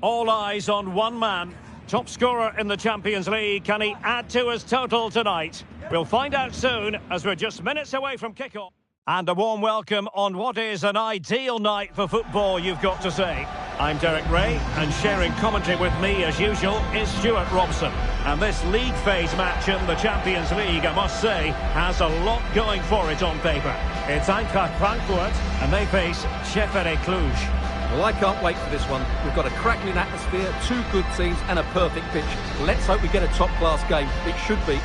All eyes on one man. Top scorer in the Champions League. Can he add to his total tonight? We'll find out soon, as we're just minutes away from kickoff. And a warm welcome on what is an ideal night for football, you've got to say. I'm Derek Ray, and sharing commentary with me, as usual, is Stuart Robson. And this league phase match in the Champions League, I must say, has a lot going for it on paper. It's Eintracht Frankfurt, and they face CFR Cluj. Well, I can't wait for this one. We've got a crackling atmosphere, two good teams, and a perfect pitch. Let's hope we get a top-class game. It should be.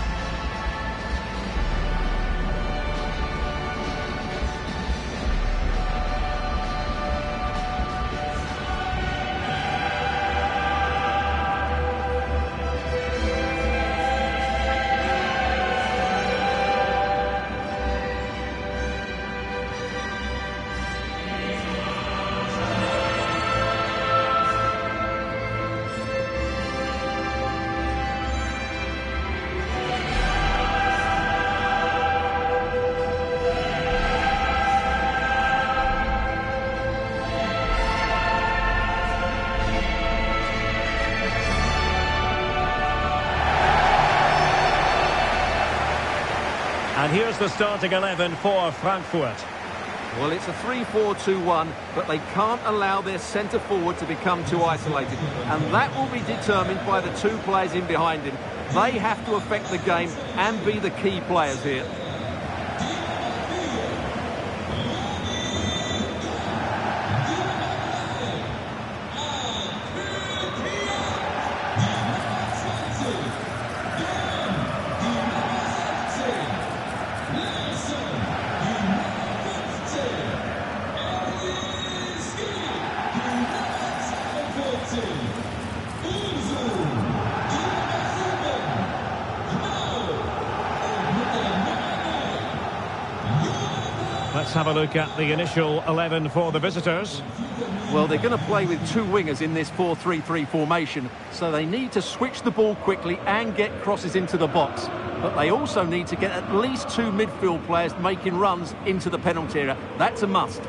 And here's the starting 11 for Frankfurt. Well, it's a 3-4-2-1, but they can't allow their centre-forward to become too isolated. And that will be determined by the two players in behind him. They have to affect the game and be the key players here. Let's have a look at the initial 11 for the visitors. Well, they're going to play with two wingers in this 4-3-3 formation, so they need to switch the ball quickly and get crosses into the box. But they also need to get at least two midfield players making runs into the penalty area. That's a must.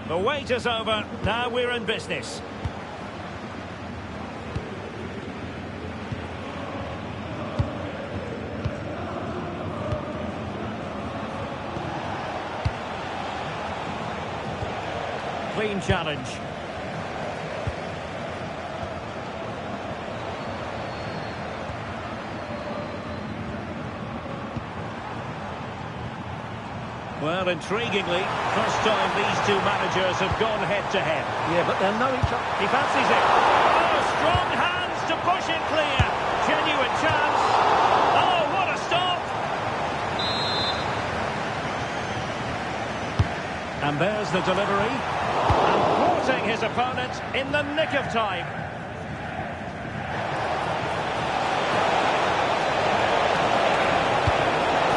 The wait is over. Now we're in business. Clean challenge. Well, intriguingly, first time these two managers have gone head-to-head. Yeah, but they'll know each other. He fancies it. Oh, strong hands to push it clear. Genuine chance. Oh, what a stop. And there's the delivery. And thwarting his opponent in the nick of time.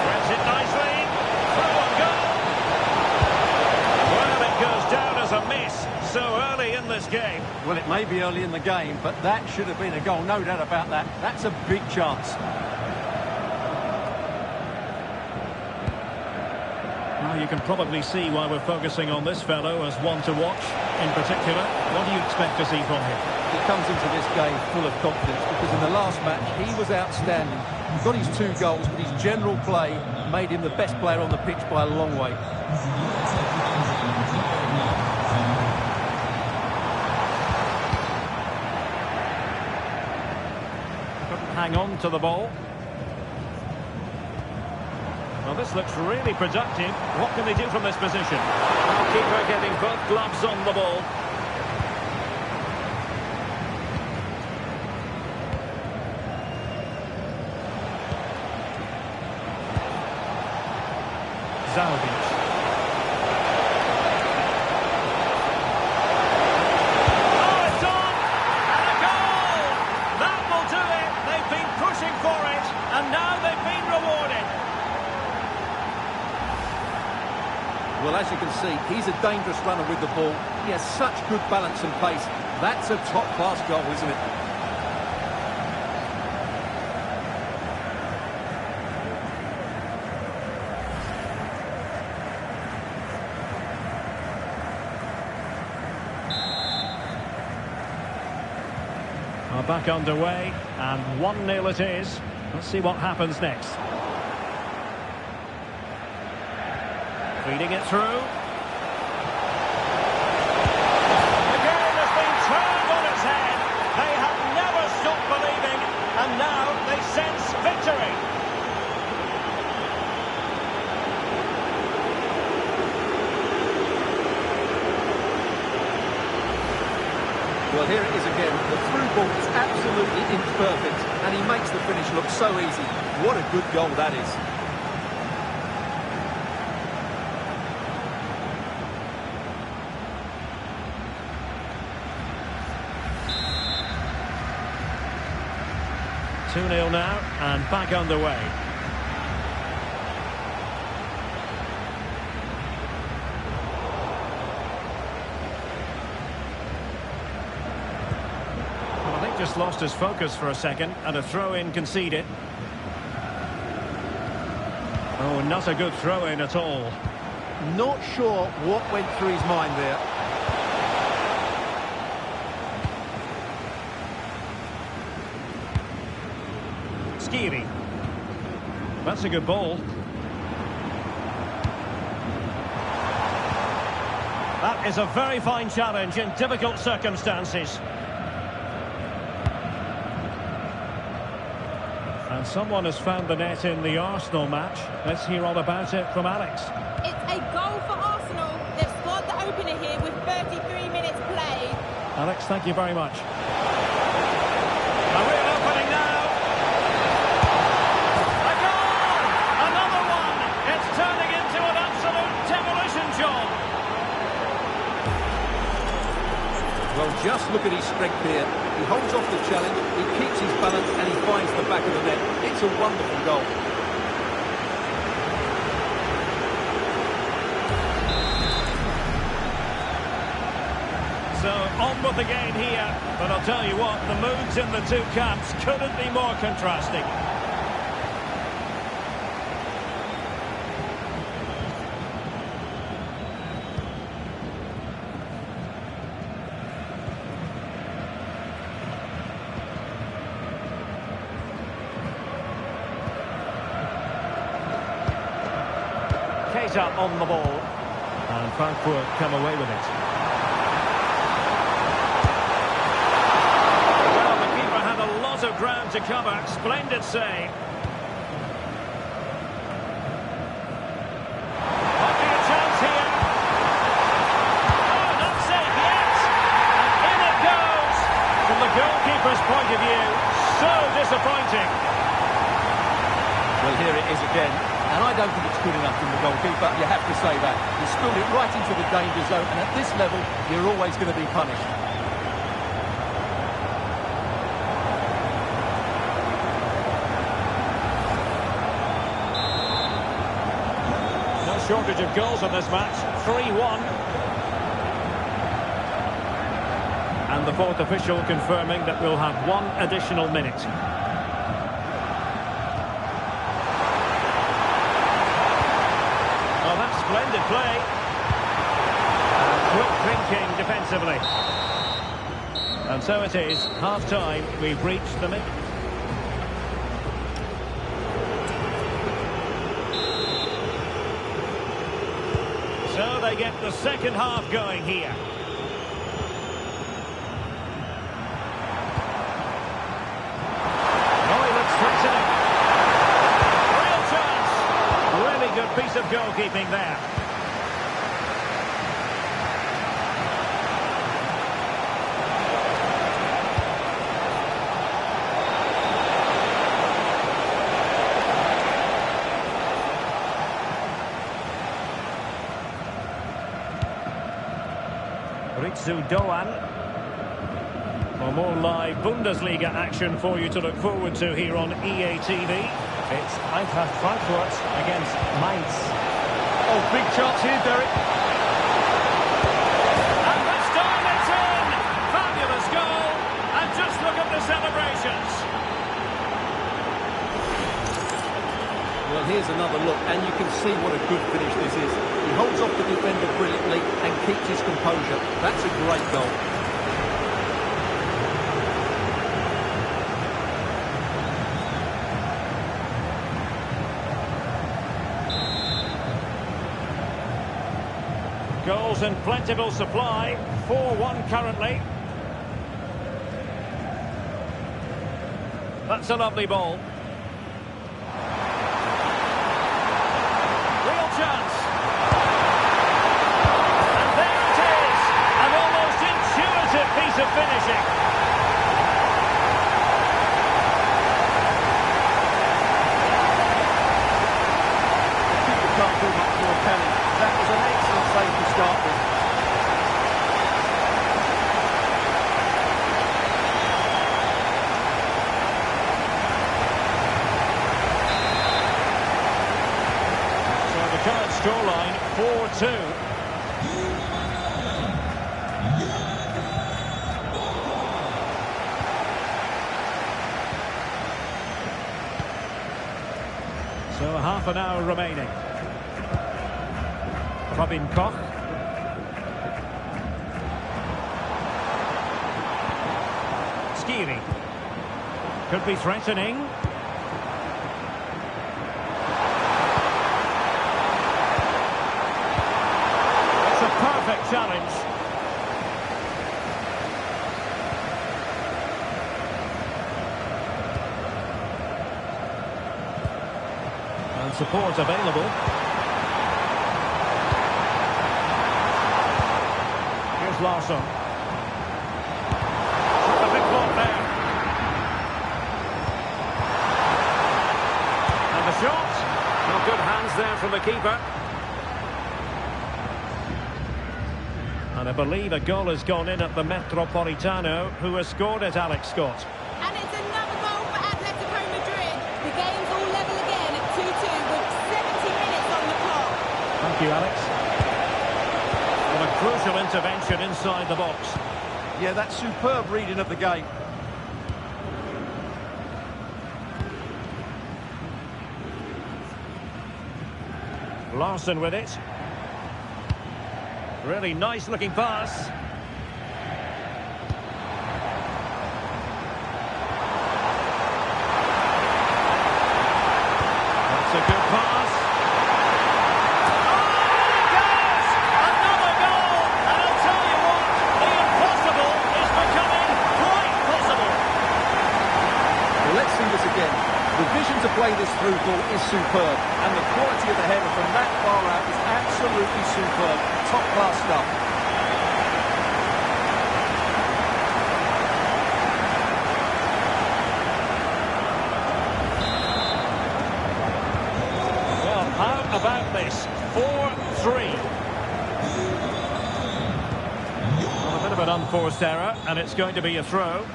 Threads it nicely. Through and goal. Well, it goes down as a miss so early in this game. Well, it may be early in the game, but that should have been a goal, no doubt about that. That's a big chance. Well, you can probably see why we're focusing on this fellow as one to watch. In particular, what do you expect to see from him? He comes into this game full of confidence because in the last match he was outstanding. He got his 2 goals, but his general play made him the best player on the pitch by a long way. Couldn't hang on to the ball. Well, this looks really productive. What can they do from this position? Keeper getting both gloves on the ball. Zalbic. Oh, it's on! And a goal! That will do it! They've been pushing for it, and now they've been rewarded. Well, as you can see, he's a dangerous runner with the ball. He has such good balance and pace. That's a top-class goal, isn't it? are back underway, and 1-0 it is. Let's see what happens next. Feeding it through. The game has been turned on its head. They have never stopped believing, and now they sense victory. Well, here it is again. The through ball is absolutely inch perfect, and he makes the finish look so easy. What a good goal that is. Two 2-0 now, and back underway. Just lost his focus for a second, and a throw-in conceded. Oh, not a good throw-in at all. Not sure what went through his mind there. Skiri. That's a good ball. That is a very fine challenge in difficult circumstances. And someone has found the net in the Arsenal match. Let's hear all about it from Alex. It's a goal for Arsenal. They've scored the opener here with 33 minutes played. Alex, thank you very much. A real opening now. A goal! Another one! It's turning into an absolute demolition job. Well, just look at his strength here. He holds off the challenge, he keeps his balance, and he finds the back of the net. It's a wonderful goal. So, on with the game here. But I'll tell you what, the moods in the two camps couldn't be more contrasting. Up on the ball, and Frankfurt come away with it. Well, the keeper had a lot of ground to cover. Splendid save. Might be a chance here. Oh, not safe yet. And in it goes. From the goalkeeper's point of view, so disappointing. Well, here it is again. And I don't think it's good enough from the goalkeeper, you have to say that. He spilled it right into the danger zone, and at this level, you're always going to be punished. No shortage of goals in this match. 3-1. And the fourth official confirming that we'll have one additional minute. Splendid play. Quick thinking defensively. And so it is, half-time, we've reached the middle. So they get the second half going here. Oh, he looks threatening. Real chance. Really good piece of goalkeeping there. Doan. For more live Bundesliga action for you to look forward to here on EA TV. It's Eintracht Frankfurt against Mainz. Oh, big chance here, Derek. And this time it's in! Fabulous goal! And just look at the celebrations. Well, here's another look, and you can see what a good finish this is. He holds off the defender brilliantly and keeps his composure. That's a great goal. Goals in plentiful supply. 4-1 currently. That's a lovely ball. Real chance. And there it is. An almost intuitive piece of finishing. People can't do much more, can he? That was an excellent save to start with. Current scoreline 4-2. So half an hour remaining. Robin Koch. Skiri. Could be threatening. Perfect challenge. And support available. Here's Larsson. A big block there. And the shot. No good hands there from the keeper. And I believe a goal has gone in at the Metropolitano, who has scored it, Alex Scott. And it's another goal for Atletico Madrid. The game's all level again at 2-2 with 70 minutes on the clock. Thank you, Alex. And a crucial intervention inside the box. Yeah, that's superb reading of the game. Larsson with it. Really nice looking pass. That's a good pass. Oh, there it goes! Another goal! And I'll tell you what, the impossible is becoming quite possible. Well, let's see this again. The vision to play this through ball is superb, and the quality of the header from that far out is absolutely superb. Top-class stuff. Well, how about this? 4-3. Well, a bit of an unforced error, and it's going to be a throw.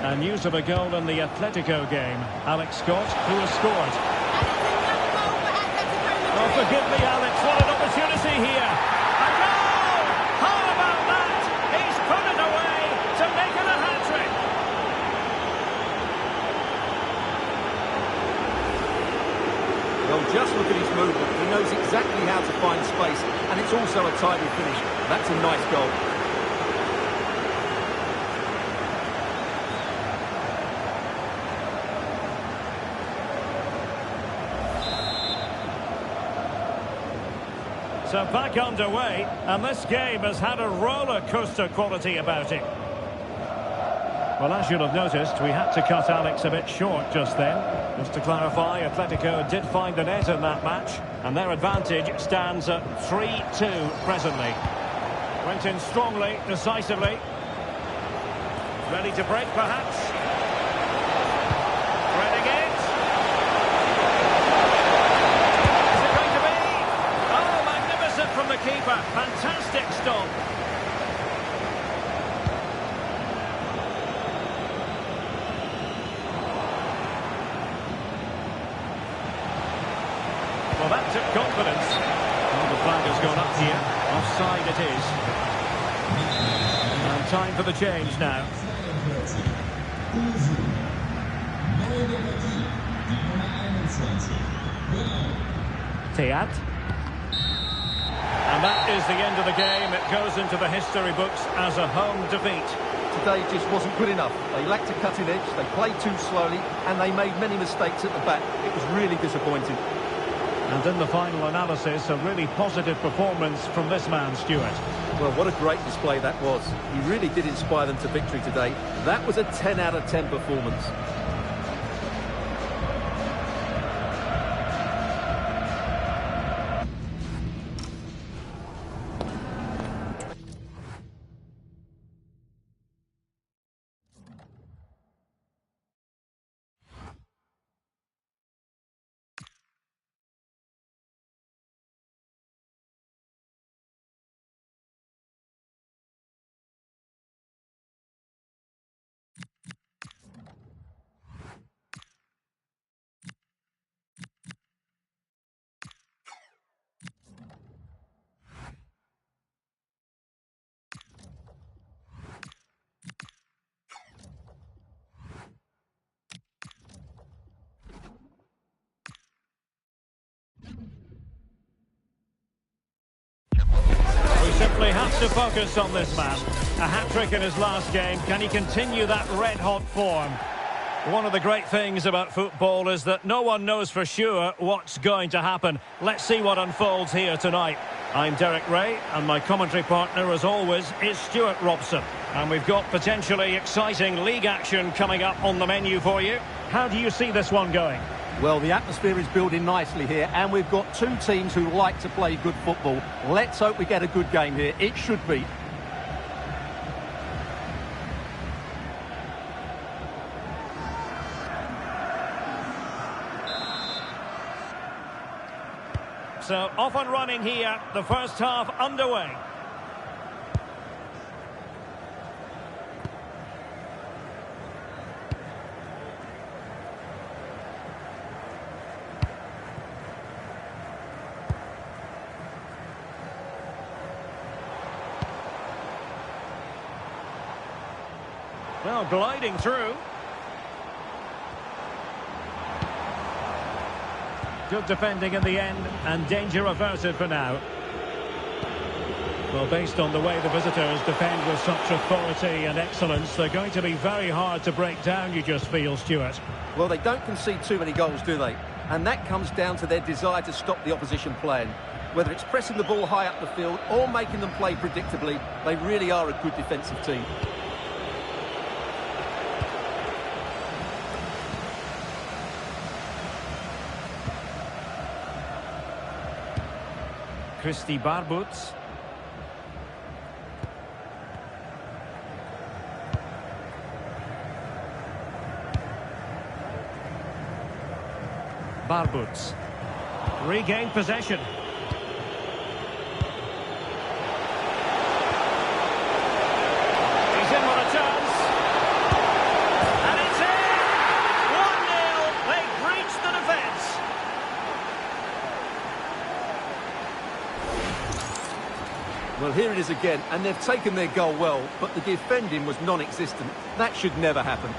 And news of a goal in the Atletico game. Alex Scott, who has scored. Oh, forgive me, Alex. What an opportunity here. A goal! How about that? He's put it away to make it a hat-trick. Well, just look at his movement. He knows exactly how to find space, and it's also a tidy finish. That's a nice goal. So back underway, and this game has had a roller coaster quality about it. Well, as you'll have noticed, we had to cut Alex a bit short just then. Just to clarify, Atletico did find the net in that match, and their advantage stands at 3-2 presently. Went in strongly, decisively. Ready to break, perhaps. Threading it. Is it going to be? Oh, magnificent from the keeper. Fantastic stop. Well, that took confidence. Well, the flag has gone up here. Offside it is. And time for the change now. Teat. And that is the end of the game. It goes into the history books as a home defeat. Today just wasn't good enough. They lacked a cutting edge, they played too slowly, and they made many mistakes at the back. It was really disappointing. And in the final analysis, a really positive performance from this man, Stuart. Well, what a great display that was. He really did inspire them to victory today. That was a 10 out of 10 performance. Simply has to focus on this man. A hat-trick in his last game. Can he continue that red-hot form? One of the great things about football is that no one knows for sure what's going to happen. Let's see what unfolds here tonight. I'm Derek Ray, and my commentary partner, as always, is Stuart Robson. And we've got potentially exciting league action coming up on the menu for you. How do you see this one going? Well, the atmosphere is building nicely here, and we've got two teams who like to play good football. Let's hope we get a good game here. It should be. So, off and running here, the first half underway. Well, gliding through. Good defending in the end, and danger averted for now. Well, based on the way the visitors defend with such authority and excellence, they're going to be very hard to break down, you just feel, Stuart. Well, they don't concede too many goals, do they? And that comes down to their desire to stop the opposition playing. Whether it's pressing the ball high up the field or making them play predictably, they really are a good defensive team. Christy Barbuts. Barbuts. Regained possession. He's in with a chance. And it's in! 1-0. They breached the defence. Well, here it is again, and they've taken their goal well, but the defending was non-existent. That should never happen.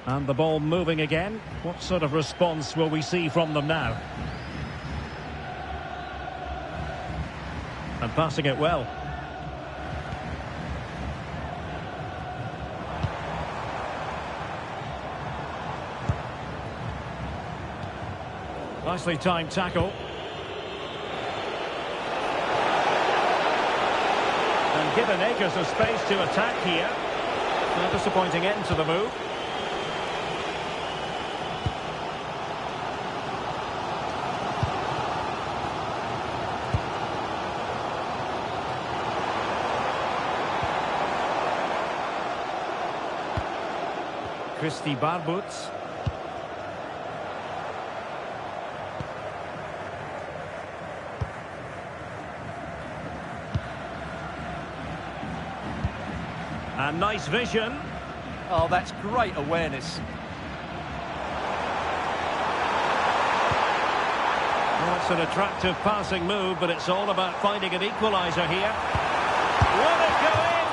And the ball moving again. What sort of response will we see from them now? And passing it well. Nicely timed tackle. And given acres of space to attack here. A disappointing end to the move. Christy Barbuts. And nice vision. Oh, that's great awareness. Well, it's an attractive passing move, but it's all about finding an equaliser here. Will it go in?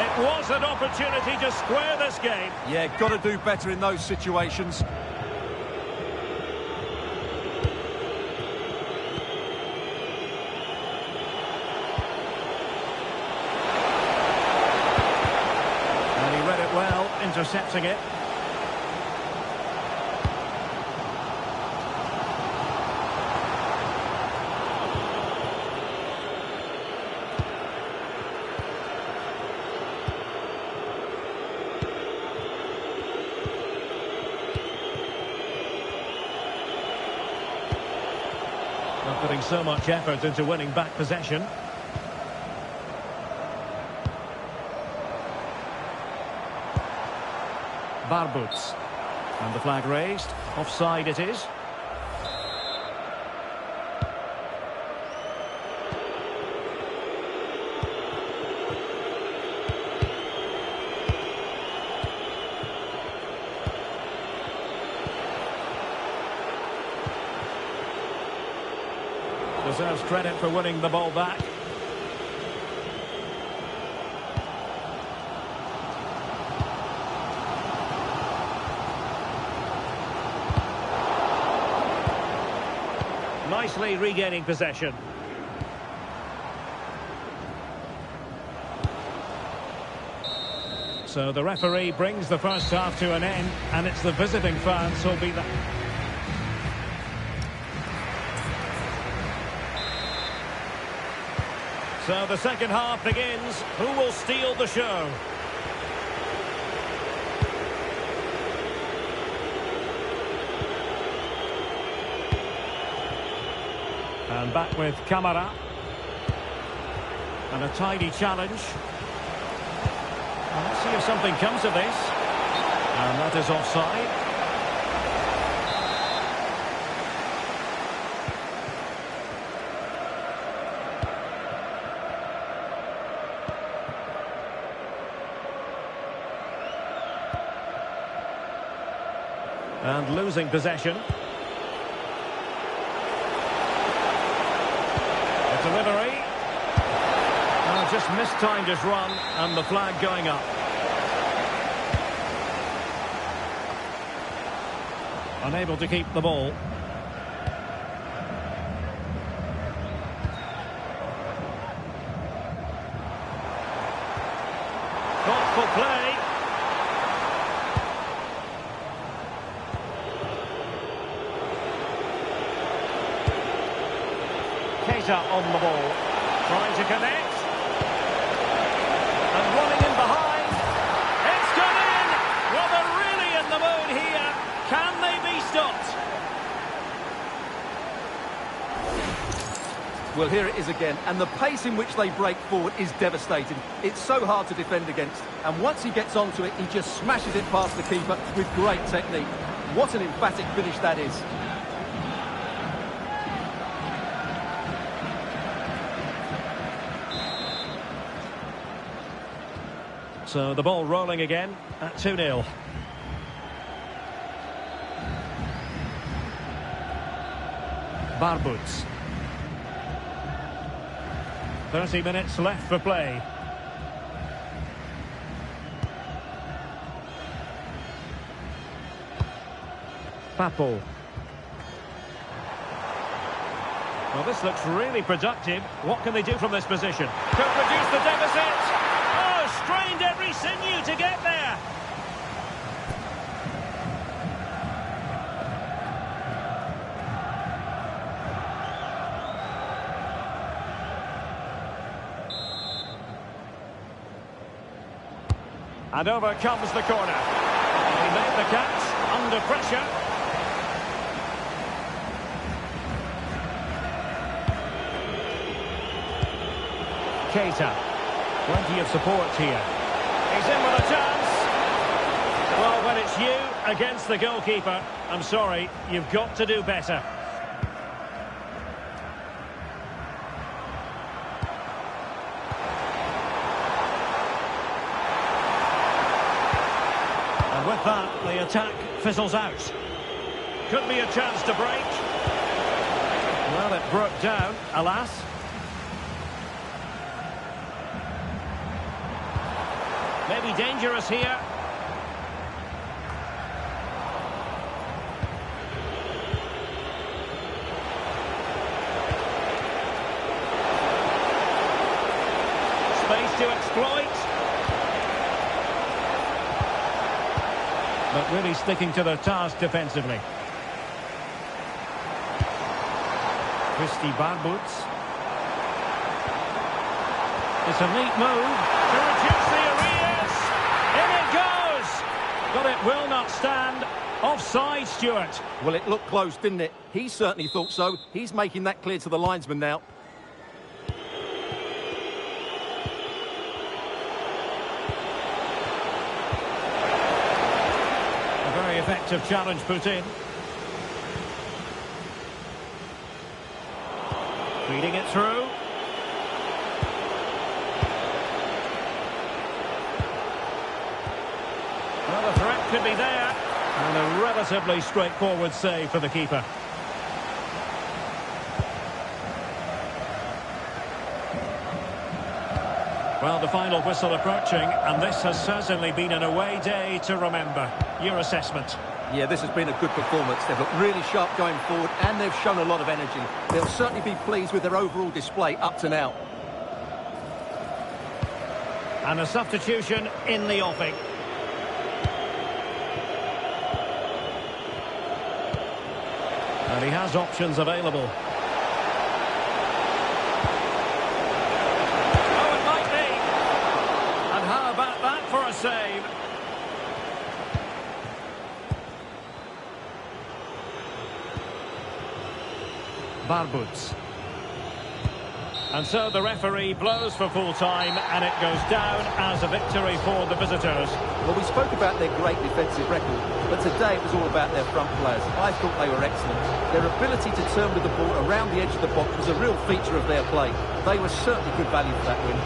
It was an opportunity to square this game. Yeah, got to do better in those situations. And he read it well, intercepting it. Not putting so much effort into winning back possession. Barbuts. And the flag raised. Offside it is. Deserves credit for winning the ball back. Nicely regaining possession. So the referee brings the first half to an end, and it's the visiting fans who'll be the... So the second half begins. Who will steal the show? And back with Camara. And a tidy challenge. Well, let's see if something comes of this. And that is offside. And losing possession. The delivery. Just mistimed his run, and the flag going up. Unable to keep the ball. Thoughtful play. On the ball, trying to connect, and running in behind. It's gone in. Well, they're really in the mood here. Can they be stopped? Well, here it is again, and the pace in which they break forward is devastating. It's so hard to defend against, and once he gets onto it, he just smashes it past the keeper with great technique. What an emphatic finish that is. So the ball rolling again at 2-0. Barbuts. 30 minutes left for play. Papo. Well, this looks really productive. What can they do from this position? Could reduce the deficit. Strained every sinew to get there. And over comes the corner. He made the catch under pressure. Keita. Plenty of support here. He's in with a chance. Well, when it's you against the goalkeeper, I'm sorry, you've got to do better. And with that, the attack fizzles out. Could be a chance to break. Well, it broke down, alas. may be dangerous here. Space to exploit. But really sticking to their task defensively. Barboots. It's a neat move to reduce the arrears. In it goes. But it will not stand. Offside, Stuart. Well, it looked close, didn't it? He certainly thought so. He's making that clear to the linesman now. A very effective challenge put in. Feeding it through. Well, the threat could be there. And a relatively straightforward save for the keeper. Well, the final whistle approaching, and this has certainly been an away day to remember. Your assessment? Yeah, this has been a good performance. They've looked really sharp going forward, and they've shown a lot of energy. They'll certainly be pleased with their overall display up to now. And a substitution in the offing. And he has options available. Oh, it might be. And how about that for a save? Barboots. And so the referee blows for full time, and it goes down as a victory for the visitors. Well, we spoke about their great defensive record, but today it was all about their front players. I thought they were excellent. Their ability to turn with the ball around the edge of the box was a real feature of their play. They were certainly good value for that win.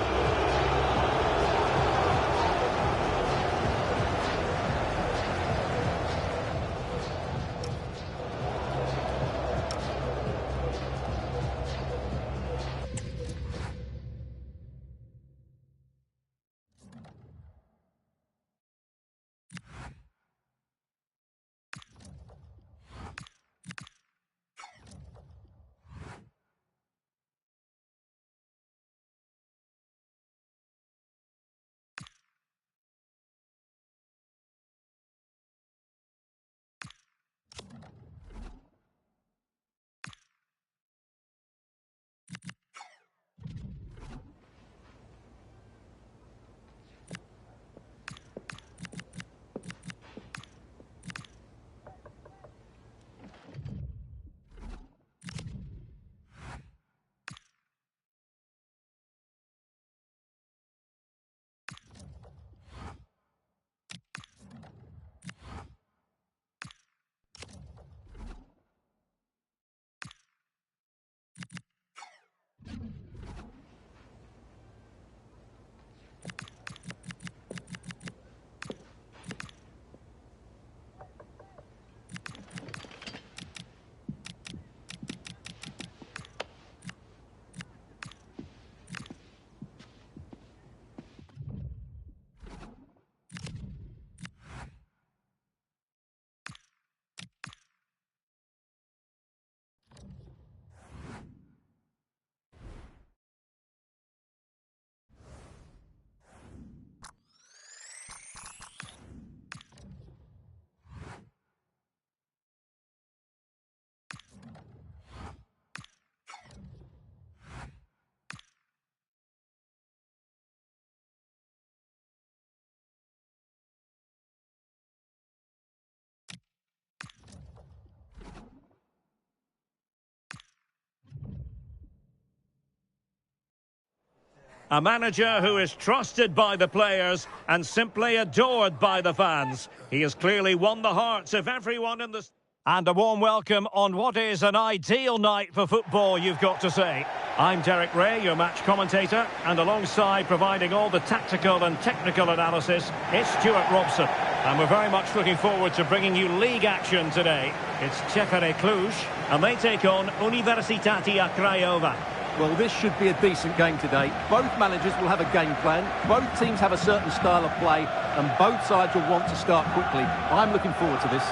A manager who is trusted by the players and simply adored by the fans. He has clearly won the hearts of everyone in the... And a warm welcome on what is an ideal night for football, you've got to say. I'm Derek Ray, your match commentator, and alongside providing all the tactical and technical analysis, it's Stuart Robson. And we're very much looking forward to bringing you league action today. It's Cluj, and they take on Universitatea Craiova. Well, this should be a decent game today. Both managers will have a game plan, both teams have a certain style of play, and both sides will want to start quickly. I'm looking forward to this.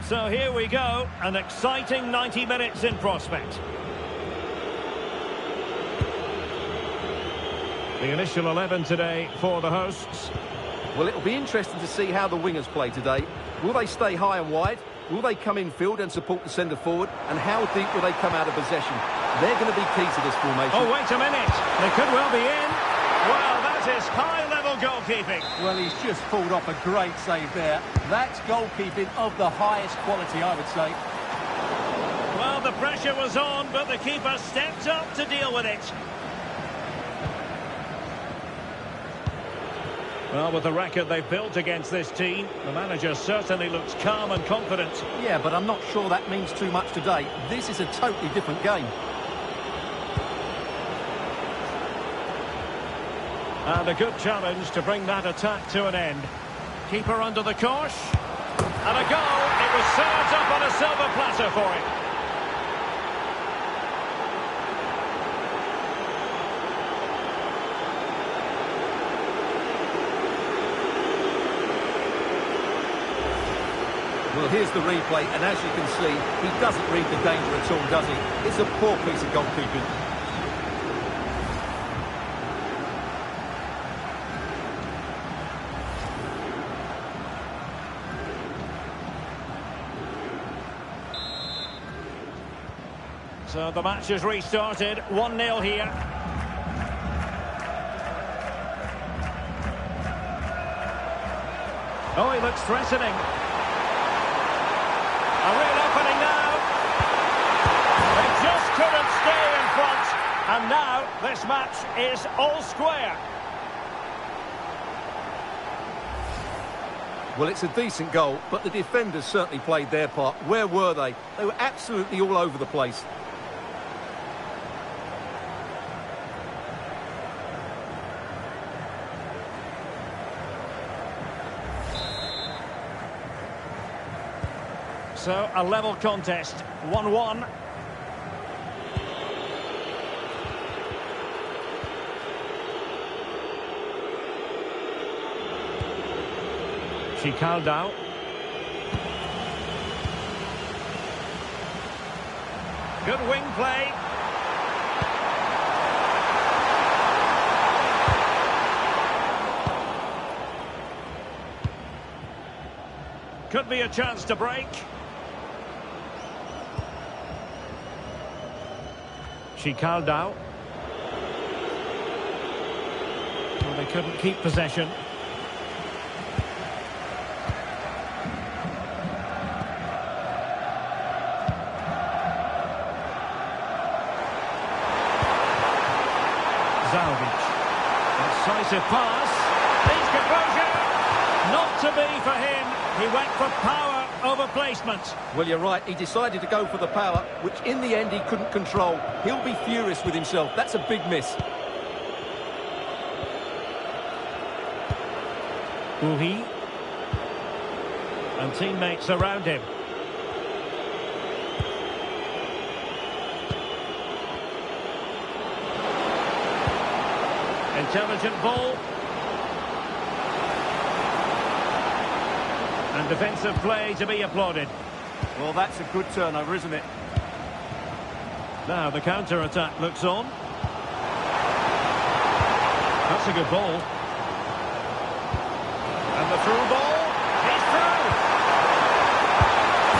So here we go, an exciting 90 minutes in prospect. The initial 11 today for the hosts. Well, it'll be interesting to see how the wingers play today. Will they stay high and wide? Will they come in field and support the centre forward? And how deep will they come out of possession? They're going to be key to this formation. Oh, wait a minute. They could well be in. Well, that is high-level goalkeeping. Well, he's just pulled off a great save there. That's goalkeeping of the highest quality, I would say. Well, the pressure was on, but the keeper stepped up to deal with it. Well, with the record they've built against this team, the manager certainly looks calm and confident. Yeah, but I'm not sure that means too much today. This is a totally different game. And a good challenge to bring that attack to an end. Keeper under the cosh. And a goal. It was served up on a silver platter for him. Well, here's the replay, and as you can see, he doesn't read the danger at all, does he? It's a poor piece of goalkeeping. So the match has restarted, 1-0 here. Oh, he looks threatening. A real opening now. They just couldn't stay in front. And now this match is all square. Well, it's a decent goal, but the defenders certainly played their part. Where were they? They were absolutely all over the place. So, a level contest, 1-1. Chicaldao. Good wing play. Could be a chance to break. Chicaldao. Well, they couldn't keep possession. Decisive pass. Needs composure. Not to be for him. He went for power over placement. Well, you're right. He decided to go for the power, which in the end he couldn't control. He'll be furious with himself. That's a big miss. Uhi. And teammates around him. Intelligent ball. And defensive play to be applauded. Well, that's a good turnover, isn't it? Now the counter-attack looks on. That's a good ball. And the through ball. He's through.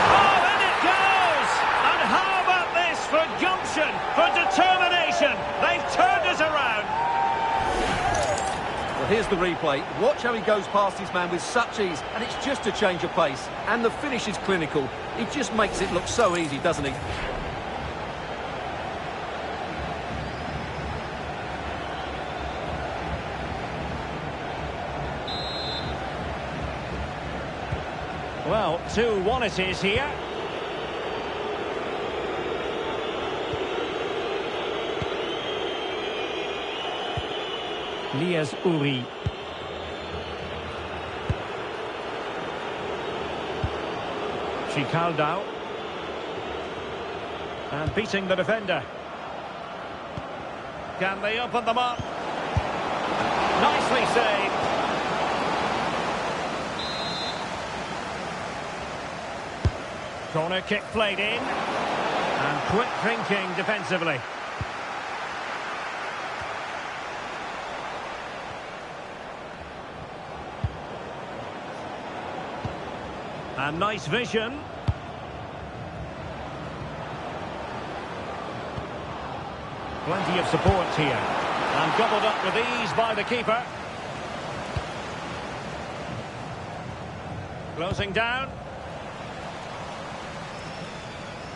Oh, in it goes! And how about this for gumption, for determination? They've turned it around. Well, here's the replay. Watch how he goes past his man with such ease, and it's just a change of pace. And the finish is clinical. He just makes it look so easy, doesn't he? Well, 2-1 it is here. Uri. Chicaldao. And beating the defender. Can they open them up? Nicely saved. Corner kick played in. And quick thinking defensively. And nice vision. Plenty of support here. And gobbled up with ease by the keeper. Closing down.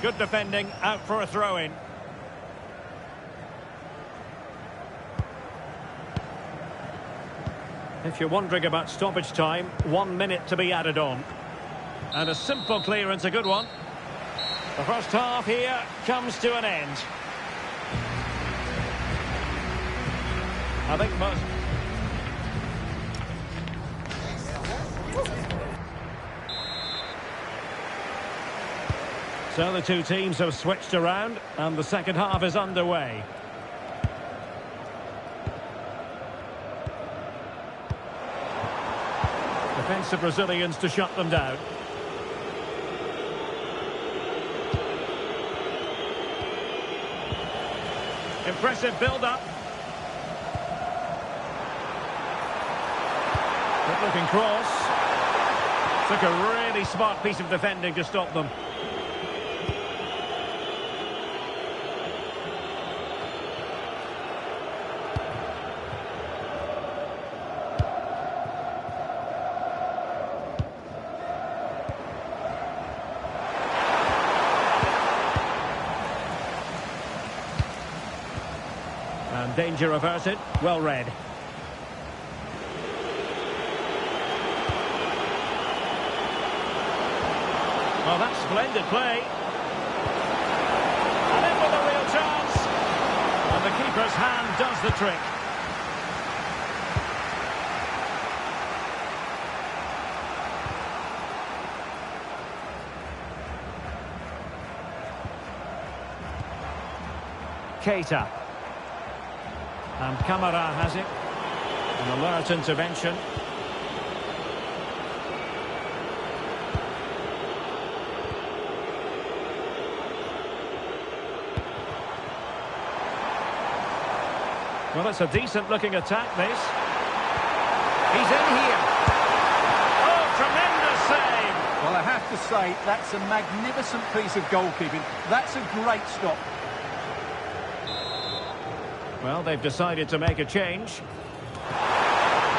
Good defending, out for a throw-in. If you're wondering about stoppage time, 1 minute to be added on. And a simple clearance, a good one. The first half here comes to an end. I think most... So the two teams have switched around and the second half is underway. Defensive Brazilians to shut them down. Impressive build-up. Good-looking cross. Took a really smart piece of defending to stop them. And danger averted. Well read. Oh, that's splendid play. And in with a real chance. And the keeper's hand does the trick. Keita. And Camara has it. An alert intervention. Well, it's a decent-looking attack, this. He's in here. Oh, tremendous save! Well, I have to say, that's a magnificent piece of goalkeeping. That's a great stop. Well, they've decided to make a change.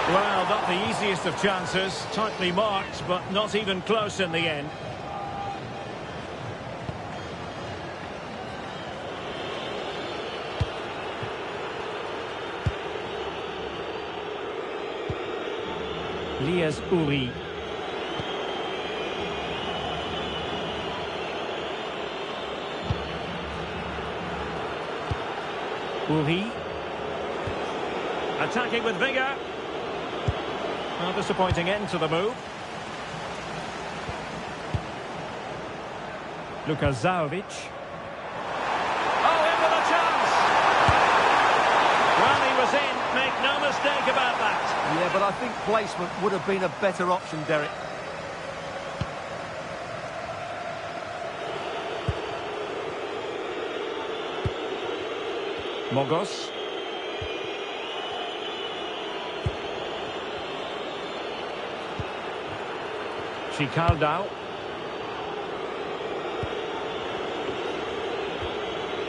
Well, not the easiest of chances. Tightly marked, but not even close in the end. Uri. Uri. Attacking with vigour. A disappointing end to the move. Lukasovic. Oh, in with a chance! Well, he was in. Make no mistake about that. Yeah, but I think placement would have been a better option, Derek. Mogos. Chicaldao.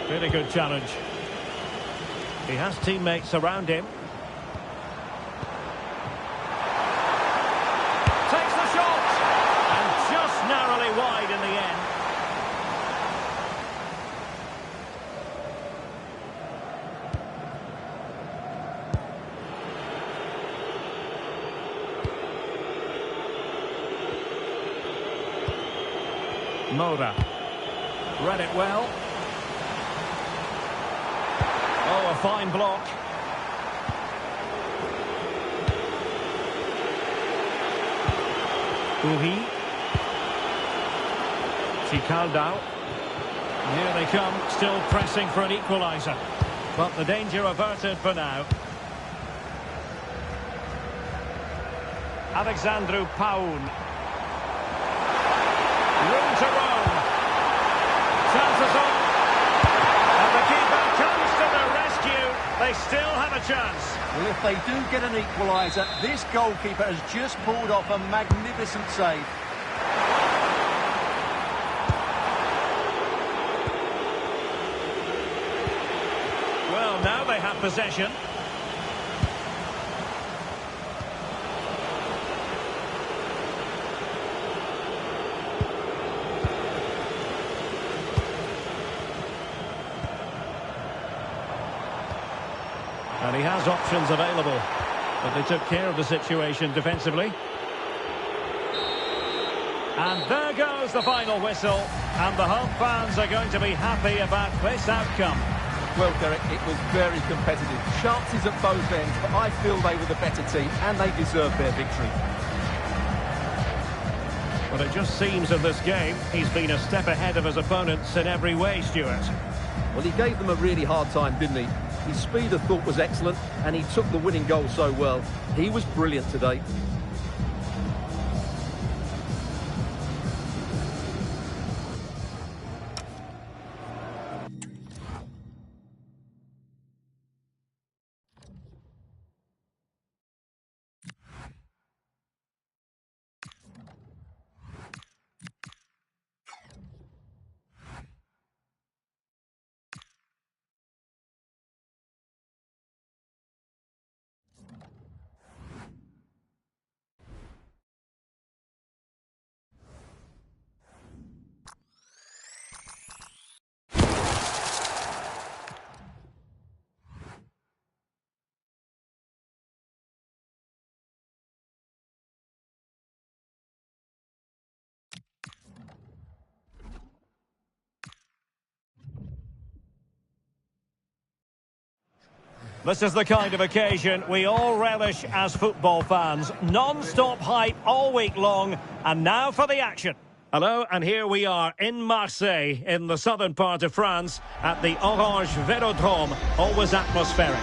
Really good challenge. He has teammates around him. Takes the shot! And just narrowly wide in the end. Moura. Read it well. Oh, a fine block. Uri. Chicaldao. Here they come, still pressing for an equaliser. But the danger averted for now. Alexandru Paun. Room to roam. Chances on. And the keeper comes to the rescue. They still have a chance. Well, if they do get an equaliser, this goalkeeper has just pulled off a magnificent save. Well, now they have possession. And he has options available, but they took care of the situation defensively. And there goes the final whistle, and the home fans are going to be happy about this outcome. Well, Derek, it was very competitive. Chances at both ends, but I feel they were the better team, and they deserved their victory. But it just seems in this game, he's been a step ahead of his opponents in every way, Stuart. Well, he gave them a really hard time, didn't he? His speed of thought was excellent, and he took the winning goal so well. He was brilliant today. This is the kind of occasion we all relish as football fans. Non-stop hype all week long, and now for the action. Hello, and here we are in Marseille, in the southern part of France, at the Orange Velodrome, always atmospheric.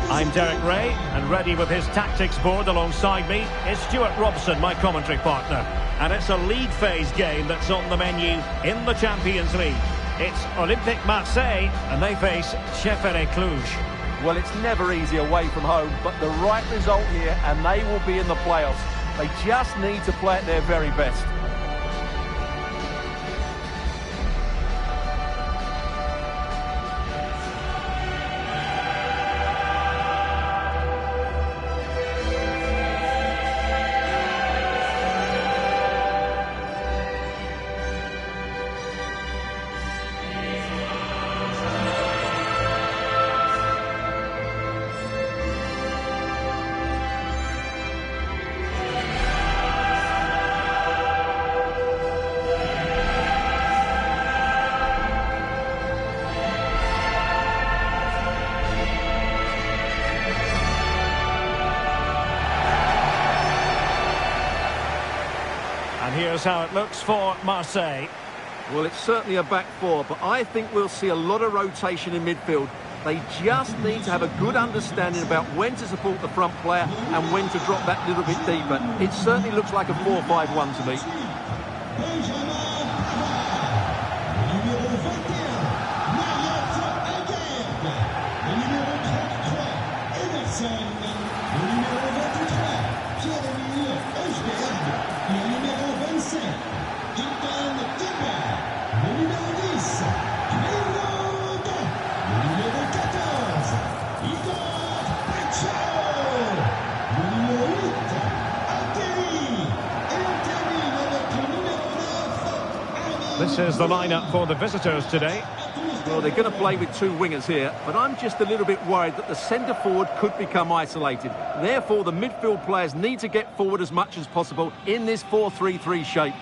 I'm Derek Ray, and ready with his tactics board alongside me is Stuart Robson, my commentary partner. And it's a league phase game that's on the menu in the Champions League. It's Olympique Marseille, and they face Chefere Cluj. Well, it's never easy away from home, but the right result here, and they will be in the playoffs. They just need to play at their very best. Here's how it looks for Marseille. Well, it's certainly a back four, but I think we'll see a lot of rotation in midfield. They just need to have a good understanding about when to support the front player and when to drop that little bit deeper. It certainly looks like a 4-5-1 to me. This is the lineup for the visitors today. Well, they're going to play with two wingers here, but I'm just a little bit worried that the centre forward could become isolated. Therefore, the midfield players need to get forward as much as possible in this 4-3-3 shape.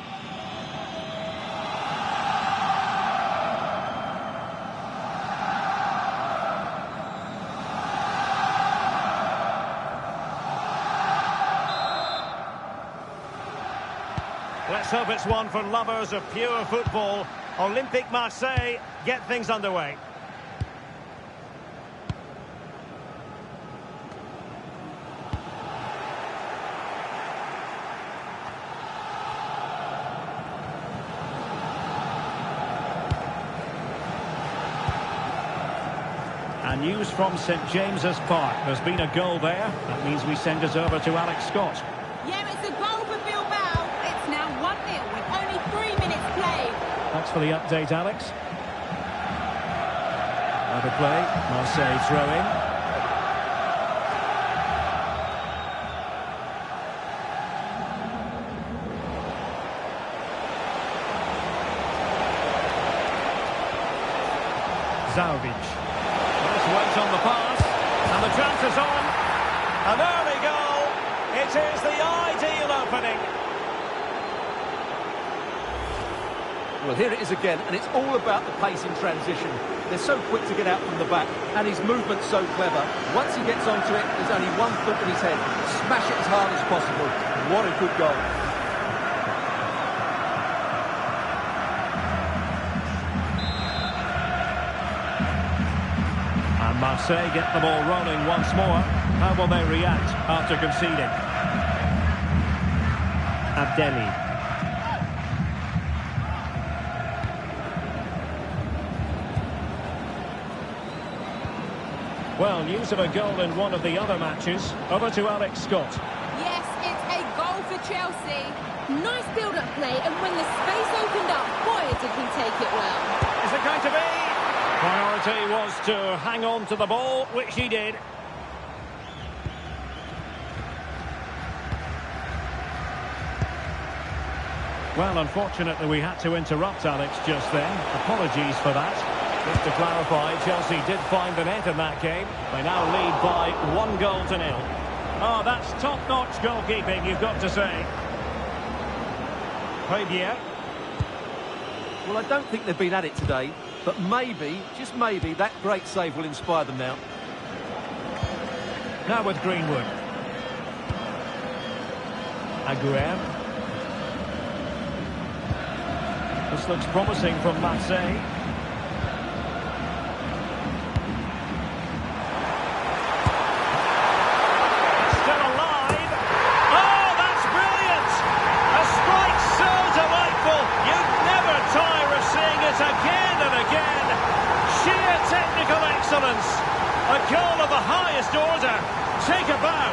Let's hope it's one for lovers of pure football. Olympique Marseille get things underway. And news from St James's Park. There's been a goal there. That means we send it over to Alex Scott. Yeah, it's a goal for Bilbao. It's now 1-0 with only 3 minutes played. Thanks for the update, Alex. Another play. Marseille throw in. Zaovic. Wait on the pass, and the chance is on. An early goal. It is the ideal opening. Well, here it is again, and it's all about the pace in transition. They're so quick to get out from the back, and his movement's so clever. Once he gets onto it, there's only one thought in his head. Smash it as hard as possible. What a good goal. Marseille get the ball rolling once more. How will they react after conceding? Abdelli. Well, news of a goal in one of the other matches. Over to Alex Scott. Yes, it's a goal for Chelsea. Nice build-up play, and when the space opened up, boy, did he take it well. Is it going to be? Priority was to hang on to the ball, which he did. Well, unfortunately, we had to interrupt Alex just then. Apologies for that. Just to clarify, Chelsea did find the net in that game. They now lead by 1-0. Oh, that's top-notch goalkeeping, you've got to say. Bine. Well, I don't think they've been at it today. But maybe, just maybe, that great save will inspire them now. Now with Greenwood. Aguirre. This looks promising from Marseille. Still alive. Oh, that's brilliant! A strike so delightful. You'd never tire of seeing it again and again. Sheer technical excellence. A goal of the highest order. Take a bow.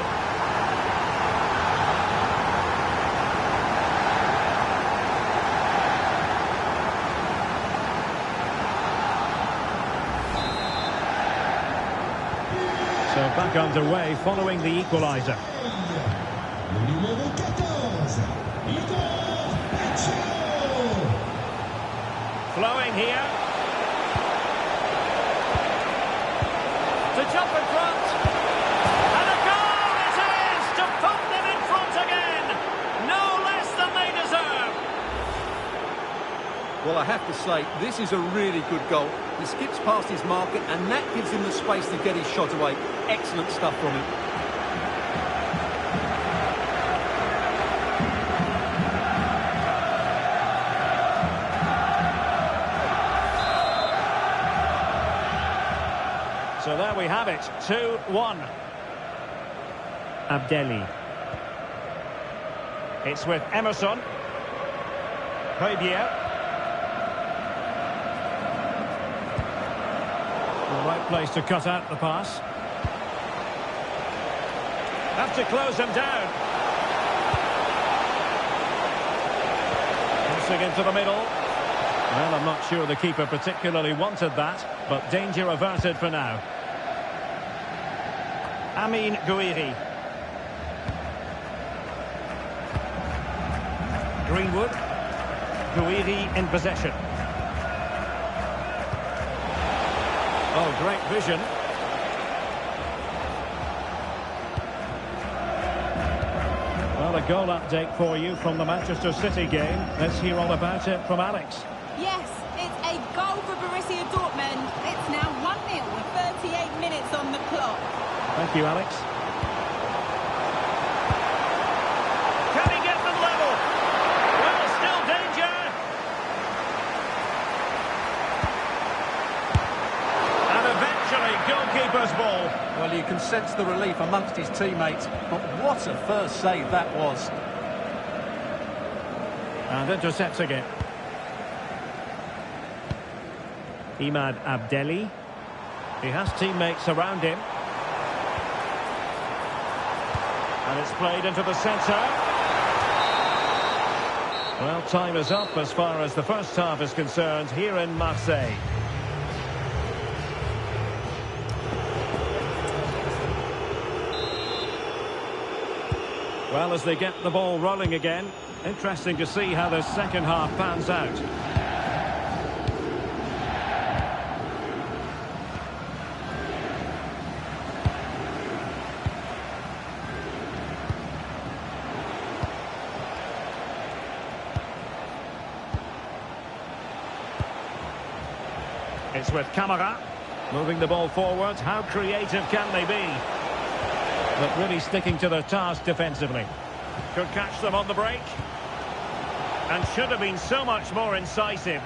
So back underway following the equaliser. Flowing here. To jump in front. And a goal it is to put them in front again. No less than they deserve. Well, I have to say, this is a really good goal. He skips past his marker, and that gives him the space to get his shot away. Excellent stuff from him. So there we have it, 2-1. Abdelli. It's with Emerson. Bine. The right place to cut out the pass. Have to close him down. Crossing into the middle. Well, I'm not sure the keeper particularly wanted that, but danger averted for now. Amine Gouiri. Greenwood. Gouiri in possession. Oh, great vision. Well, a goal update for you from the Manchester City game. Let's hear all about it from Alex. Yes, it's a goal for Borussia Dortmund. It's now 1-0 with 38 minutes on the clock. Thank you, Alex. Can he get them level? Well sense the relief amongst his teammates, but what a first save that was. And intercepts again. Imad Abdelli. He has teammates around him. And it's played into the centre. Well, time is up as far as the first half is concerned here in Marseille. Well, as they get the ball rolling again, interesting to see how the second half pans out. It's with Camara, moving the ball forward. How creative can they be? But really sticking to their task defensively. Could catch them on the break. And should have been so much more incisive.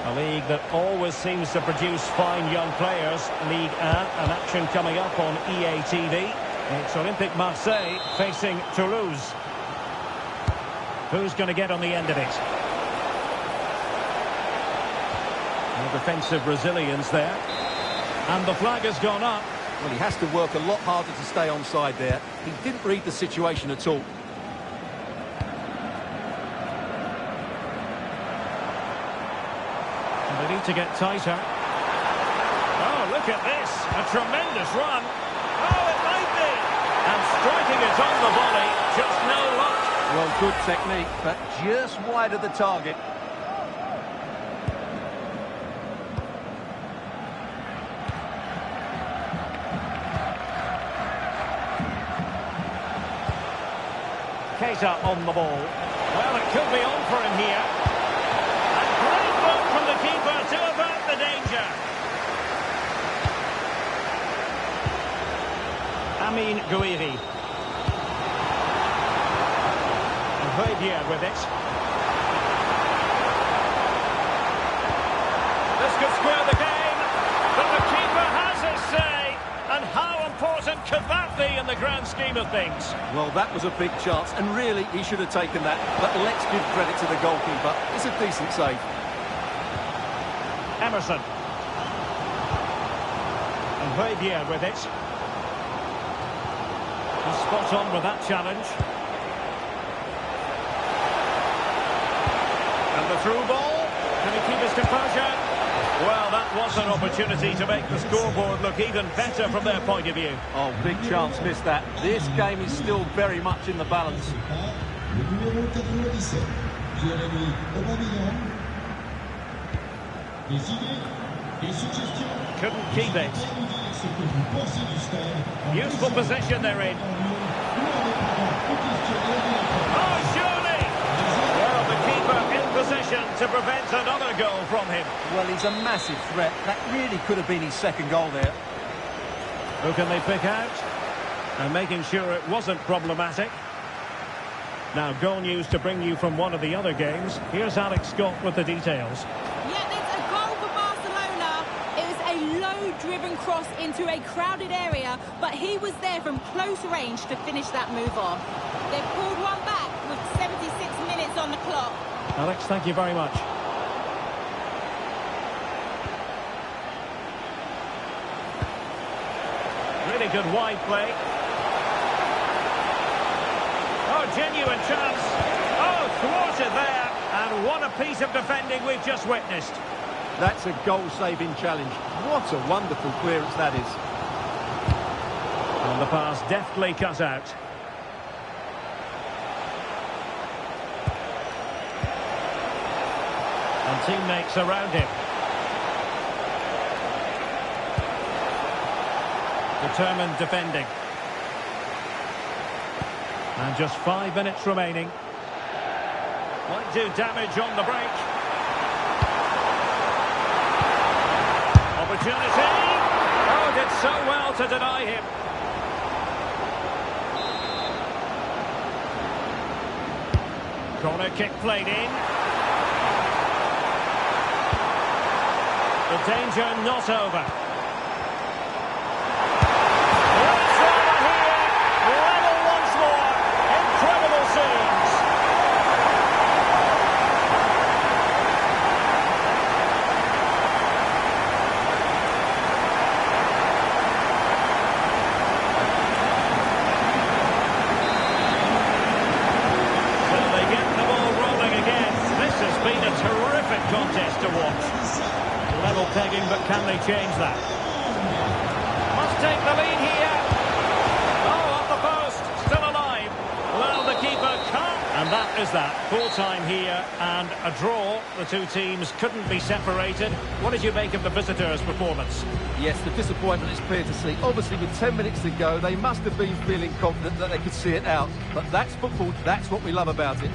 A league that always seems to produce fine young players. Ligue 1, an action coming up on EA TV. It's Olympique Marseille facing Toulouse. Who's going to get on the end of it? No defensive resilience there. And the flag has gone up. Well, he has to work a lot harder to stay onside there. He didn't read the situation at all. And they need to get tighter. Oh, look at this. A tremendous run. Oh, it might be. And striking it on the volley. Just no luck. Well, good technique, but just wide of the target. Keita on the ball. Well, it could be on for him here. And great work from the keeper to avert the danger. Amin Gouiri. And Højbjerg with it. This could square the game, but the keeper has his say. And how important could that be in the grand scheme of things? Well, that was a big chance, and really, he should have taken that. But let's give credit to the goalkeeper. It's a decent save. Emerson. And Højbjerg with it. He's spot on with that challenge. And the through ball. Can he keep his composure? Well, that was an opportunity to make the scoreboard look even better from their point of view. Oh, big chance, missed that. This game is still very much in the balance. Couldn't keep it. Useful position they're in. Oh, surely! Well, the keeper in position to prevent another goal from him. Well, he's a massive threat. That really could have been his second goal there. Who can they pick out? And making sure it wasn't problematic. Now, goal news to bring you from one of the other games. Here's Alex Scott with the details. Yeah, it's a goal for Barcelona. It was a low-driven cross into a crowded area, but he was there from close range to finish that move off. They've pulled one back with 76 minutes on the clock. Alex, thank you very much. Really good wide play. Oh, genuine chance. Oh, thwarted there. And what a piece of defending we've just witnessed. That's a goal-saving challenge. What a wonderful clearance that is. And the pass deftly cut out. And teammates around him. Determined defending. And just 5 minutes remaining. Might do damage on the break. Opportunity. Oh, did so well to deny him. Corner kick played in. The danger not over. change that. Must take the lead here. Oh, off the post. Still alive. Well, the keeper can't. And that is that. Full time here and a draw. The two teams couldn't be separated. What did you make of the visitors' performance? Yes, the disappointment is clear to see. Obviously, with 10 minutes to go, they must have been feeling confident that they could see it out. But that's football. That's what we love about it.